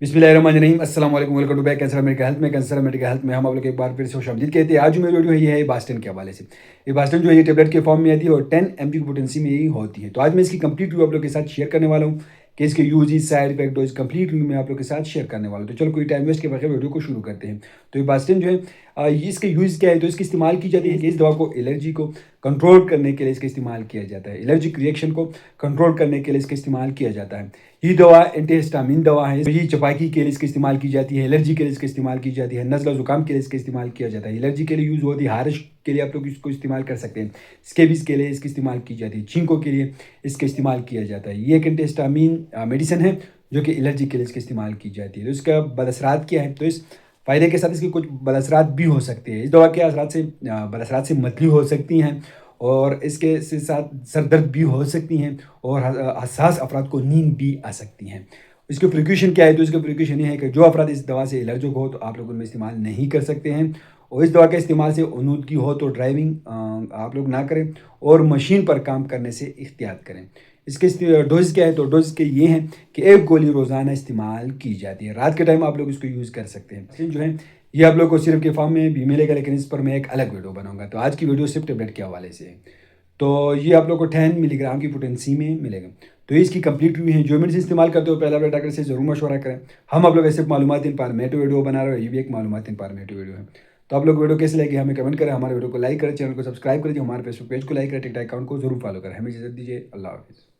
बिस्मिल्लाहिर्रहमानिर्रहीम अस्सलाम वालेकुम welcome to back cancer medical health में। कैंसर मेडिकल हेल्थ में हम आप लोग एक बार फिर से खुशामदीद कहते हैं। आज जो मेरी वीडियो है ये है बास्टन के हवाले से। ये बास्टन जो है ये टेबलेट के फॉर्म में आती है और 10 mg की पोटेंसी में ही होती है। तो आज मैं इसकी कंप्लीट रिव्यू आप लोग के साथ शेयर करने वाला हूँ कि इसके uses side effect dose complete review मैं आप लोग के साथ शेयर करने वाला हूँ। तो चलो कोई टाइम वेस्ट के बगैर वीडियो को शुरू करते हैं। तो ये बास्टन जो है इसके यूज़ क्या है, तो इसकी इस्तेमाल की जाती है कि इस दवा को एलर्जी को कंट्रोल करने के लिए इसका इस्तेमाल किया जाता है। एलर्जिक रिएक्शन को कंट्रोल करने के लिए इसका इस्तेमाल किया जाता है। ये दवा एंटीहिस्टामिन दवा है। ये चपाकी के लिए इसका इस्तेमाल की जाती है, एलर्जी के लिए इसका इस्तेमाल की जाती है, नज़ला ज़ुकाम के लिए इसका इस्तेमाल किया जाता है। एलर्जी के लिए यूज़ होती है, हारिश के लिए आप लोग इसको इस्तेमाल कर सकते हैं, स्केबीज के लिए इसका इस्तेमाल की जाती है, छींकों के लिए इसका इस्तेमाल किया जाता है। ये एक एंटीहिस्टामिन मेडिसिन है जो कि एलर्जी के लिए इसका इस्तेमाल की जाती है। तो इसका बदअसरात क्या है, तो इस फ़ायदे के साथ इसके कुछ बदअसरात भी हो सकते हैं। इस दवा के असरात से बदअसरात से मतली हो सकती हैं और इसके से साथ सर दर्द भी हो सकती हैं और हसास अफराद को नींद भी आ सकती हैं। इसके प्रिकॉशन क्या है, तो इसका प्रिकॉशन ये है कि जो अफराद इस दवा से एलर्जिक हो तो आप लोग उनमें इस्तेमाल नहीं कर सकते हैं। और इस दवा के इस्तेमाल से ओनूदगी हो तो ड्राइविंग आप लोग ना करें और मशीन पर काम करने से एहतियात करें। इसके डोज क्या है, तो डोज के ये हैं कि एक गोली रोज़ाना इस्तेमाल की जाती है। रात के टाइम आप लोग इसको यूज़ कर सकते हैं। लेकिन जो है ये आप लोग को सिर्फ के फॉर्म में भी मिलेगा, लेकिन इस पर मैं एक अलग वीडियो बनाऊंगा। तो आज की वीडियो सिर्फ टेबलेट के हवाले से है। तो ये आप लोग को 10 मिलीग्राम की पोटेंसी में मिलेगा। तो ये इसकी कंप्लीट रिव्यू है। जो मेडिसिन इस्तेमाल करते हो पहले अपने डॉक्टर से ज़रूर मशवरा करें। हम आप लोग ऐसे मालूमात इंफॉर्मेटिव वीडियो बना रहे हो, ये भी एक मालूमात इंफॉर्मेटिव वीडियो है। तो आप लोग वीडियो कैसे लगे हमें कमेंट करें, हमारे वीडियो को लाइक करें, चैनल को सब्सक्राइब करें, हमारे फेसबुक पेज को लाइक करें, टिकटॉक अकाउंट को जरूर फॉलो करें। हमें इजाज़त दीजिए, अल्लाह हाफिज़।